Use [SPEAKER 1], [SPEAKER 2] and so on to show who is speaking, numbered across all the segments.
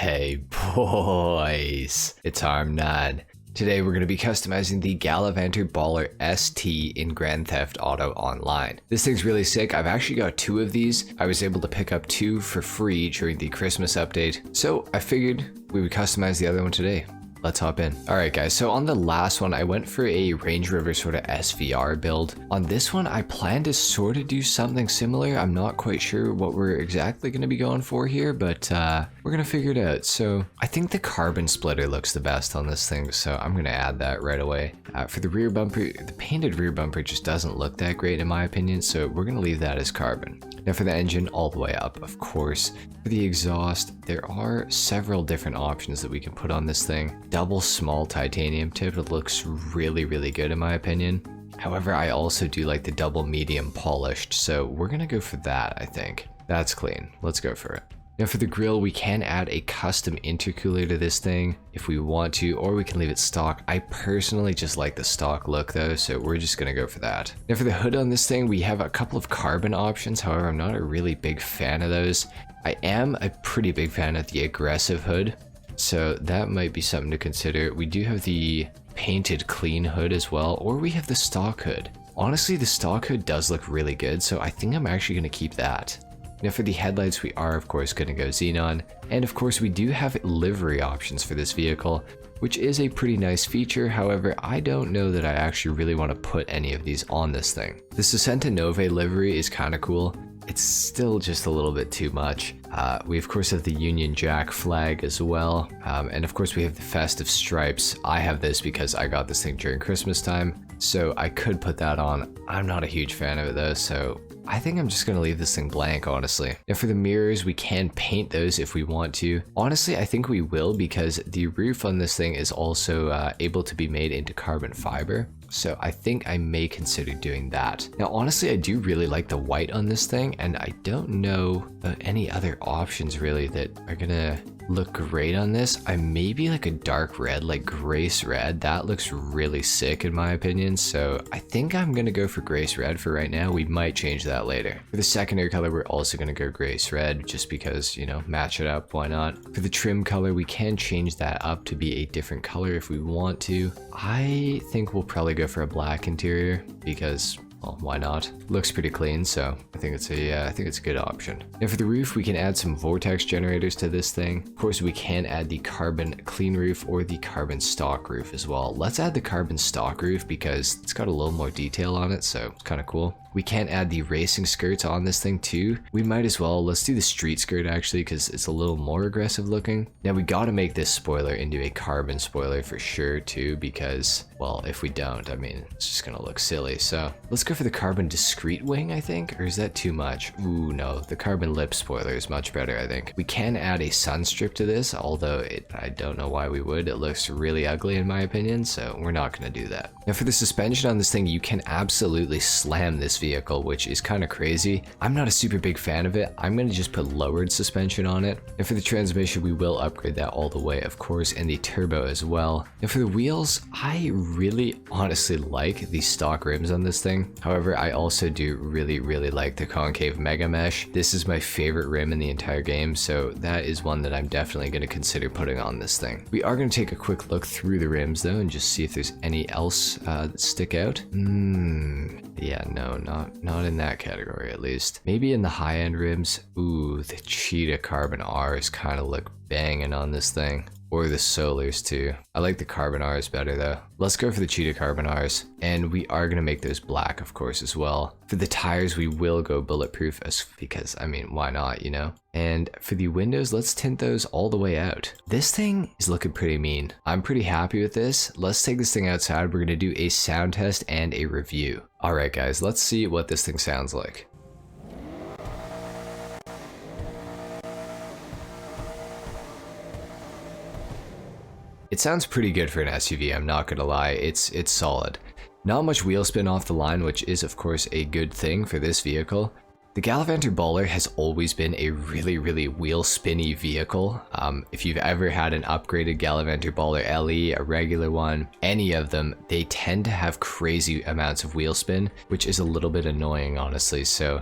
[SPEAKER 1] Hey boys, it's HarmNone. Today we're going to be customizing the Gallivanter Baller ST in Grand Theft Auto Online. This thing's really sick. I've actually got two of these. I was able to pick up two for free during the Christmas update, so I figured we would customize the other one today. Let's hop in. Alright guys, so on the last one I went for a Range Rover sort of SVR build. On this one I plan to sort of do something similar. I'm not quite sure what we're exactly going to be going for here, but we're going to figure it out. So I think the carbon splitter looks the best on this thing, so I'm going to add that right away. For the rear bumper, the painted rear bumper just doesn't look that great in my opinion, so we're going to leave that as carbon. Now for the engine, all the way up, of course. For the exhaust, there are several different options that we can put on this thing. Double small titanium tip, it looks really good in my opinion. However, I also do like the double medium polished, so we're gonna go for that, I think. That's clean, let's go for it. Now for the grille, we can add a custom intercooler to this thing if we want to, or we can leave it stock. I personally just like the stock look though, so we're just gonna go for that. Now for the hood on this thing, we have a couple of carbon options. However, I'm not a really big fan of those. I am a pretty big fan of the aggressive hood, so that might be something to consider. We do have the painted clean hood as well, or we have the stock hood. Honestly, the stock hood does look really good, so I think I'm actually gonna keep that. Now for the headlights, we are of course going to go xenon, and of course we do have livery options for this vehicle, which is a pretty nice feature. However, I don't know that I actually really want to put any of these on this thing. The Sessenta Nove livery is kind of cool. It's still just a little bit too much. We of course have the Union Jack flag as well, and of course we have the festive stripes. I have this because I got this thing during Christmas time, so I could put that on. I'm not a huge fan of it though, so I think I'm just going to leave this thing blank, honestly. Now for the mirrors, we can paint those if we want to. Honestly, I think we will, because the roof on this thing is also able to be made into carbon fiber. So I think I may consider doing that. Now honestly, I do really like the white on this thing, and I don't know about any other options really that are gonna look great on this. I maybe like a dark red, like Grace Red. That looks really sick in my opinion, so I think I'm gonna go for Grace Red for right now. We might change that later. For the secondary color, we're also gonna go Grace Red, just because, you know, match it up, why not? For the trim color, we can change that up to be a different color if we want to. I think we'll probably go for a black interior because, well, why not? Looks pretty clean, so I think it's a good option. Now for the roof, we can add some vortex generators to this thing. Of course, we can add the carbon clean roof or the carbon stock roof as well. Let's add the carbon stock roof because it's got a little more detail on it, so it's kind of cool. We can add the racing skirts on this thing too. We might as well. Let's do the street skirt actually, because it's a little more aggressive looking. Now we got to make this spoiler into a carbon spoiler for sure too, because, well, if we don't, I mean, it's just gonna look silly. So let's go for the carbon discreet wing, I think, or is that too much? Ooh, no, the carbon lip spoiler is much better, I think. We can add a sun strip to this, although I don't know why we would. It looks really ugly in my opinion, so we're not gonna do that. Now for the suspension on this thing, you can absolutely slam this vehicle, which is kind of crazy. I'm not a super big fan of it. I'm going to just put lowered suspension on it. And for the transmission, we will upgrade that all the way, of course, and the turbo as well. And for the wheels, I really honestly like the stock rims on this thing. However, I also do really like the concave mega mesh. This is my favorite rim in the entire game, so that is one that I'm definitely going to consider putting on this thing. We are going to take a quick look through the rims though and just see if there's any else that stick out. Yeah, no, not in that category at least. Maybe in the high-end rims. Ooh, the Cheetah Carbon R's kind of look banging on this thing. Or the Solars too. I like the Carbon R's better though. Let's go for the Cheetah Carbon R's. And we are going to make those black, of course, as well. For the tires, we will go bulletproof because, I mean, why not, you know? And for the windows, let's tint those all the way out. This thing is looking pretty mean. I'm pretty happy with this. Let's take this thing outside. We're going to do a sound test and a review. All right, guys, let's see what this thing sounds like. It sounds pretty good for an SUV, I'm not gonna lie. It's solid. Not much wheel spin off the line, which is of course a good thing for this vehicle. The Gallivanter Baller has always been a really wheel spinny vehicle. If you've ever had an upgraded Gallivanter Baller LE, a regular one, any of them, they tend to have crazy amounts of wheel spin, which is a little bit annoying, honestly. So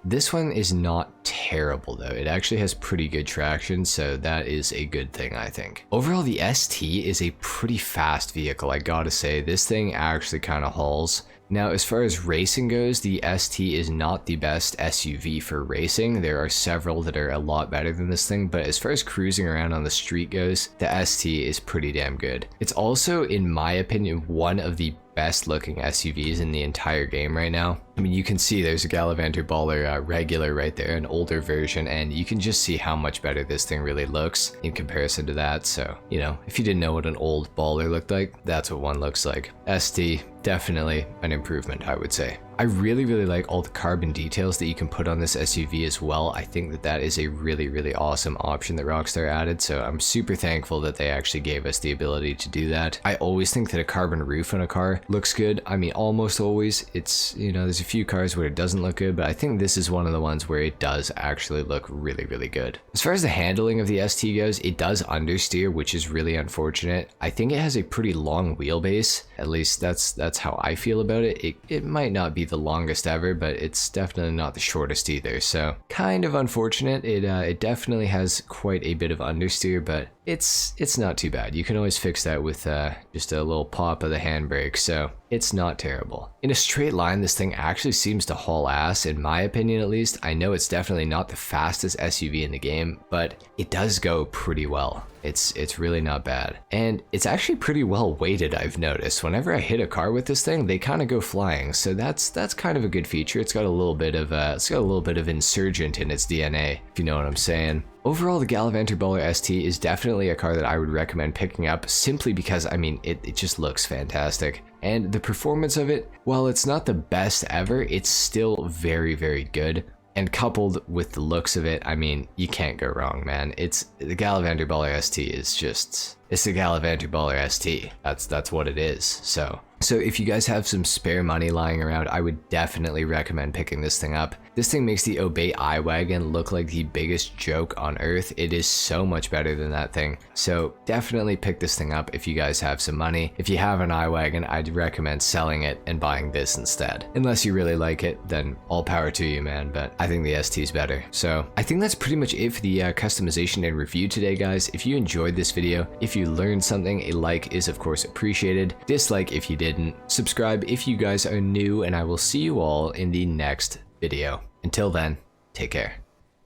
[SPEAKER 1] this one is not terrible though. It actually has pretty good traction, so that is a good thing, I think. Overall, the ST is a pretty fast vehicle, I gotta say. This thing actually kind of hauls. Now, as far as racing goes, the ST is not the best SUV for racing. There are several that are a lot better than this thing, but as far as cruising around on the street goes, the ST is pretty damn good. It's also, in my opinion, one of the best looking SUVs in the entire game right now. I mean, you can see there's a Gallivanter Baller regular right there, an older version, and you can just see how much better this thing really looks in comparison to that. So, you know, if you didn't know what an old Baller looked like, that's what one looks like. ST, definitely an improvement, I would say. I really like all the carbon details that you can put on this SUV as well. I think that that is a really awesome option that Rockstar added, so I'm super thankful that they actually gave us the ability to do that. I always think that a carbon roof on a car looks good. I mean, almost always. It's, you know, there's a few cars where it doesn't look good, but I think this is one of the ones where it does actually look really good. As far as the handling of the ST goes, it does understeer, which is really unfortunate. I think it has a pretty long wheelbase. At least that's how I feel about it. It might not be the longest ever, but it's definitely not the shortest either, so kind of unfortunate. It definitely has quite a bit of understeer, but it's not too bad. You can always fix that with just a little pop of the handbrake, so it's not terrible. In a straight line, this thing actually seems to haul ass, in my opinion at least. I know it's definitely not the fastest SUV in the game, but it does go pretty well. It's really not bad. And it's actually pretty well weighted, I've noticed. Whenever I hit a car with this thing, they kind of go flying. So that's kind of a good feature. It's got a little bit of insurgent in its DNA, if you know what I'm saying. Overall, the Gallivanter Baller ST is definitely a car that I would recommend picking up, simply because, I mean, it just looks fantastic. And the performance of it, while it's not the best ever, it's still very good. And coupled with the looks of it, I mean, you can't go wrong, man. It's the Gallivanter Baller ST is just, it's the Gallivanter Baller ST. That's what it is. So if you guys have some spare money lying around, I would definitely recommend picking this thing up. This thing makes the Obey iWagon look like the biggest joke on earth. It is so much better than that thing. So definitely pick this thing up if you guys have some money. If you have an iWagon, I'd recommend selling it and buying this instead. Unless you really like it, then all power to you, man, but I think the ST's better. So I think that's pretty much it for the customization and review today, guys. If you enjoyed this video, if you learned something, a like is of course appreciated. Dislike if you didn't. Subscribe if you guys are new, and I will see you all in the next video. Until then, take care.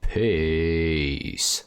[SPEAKER 1] Peace.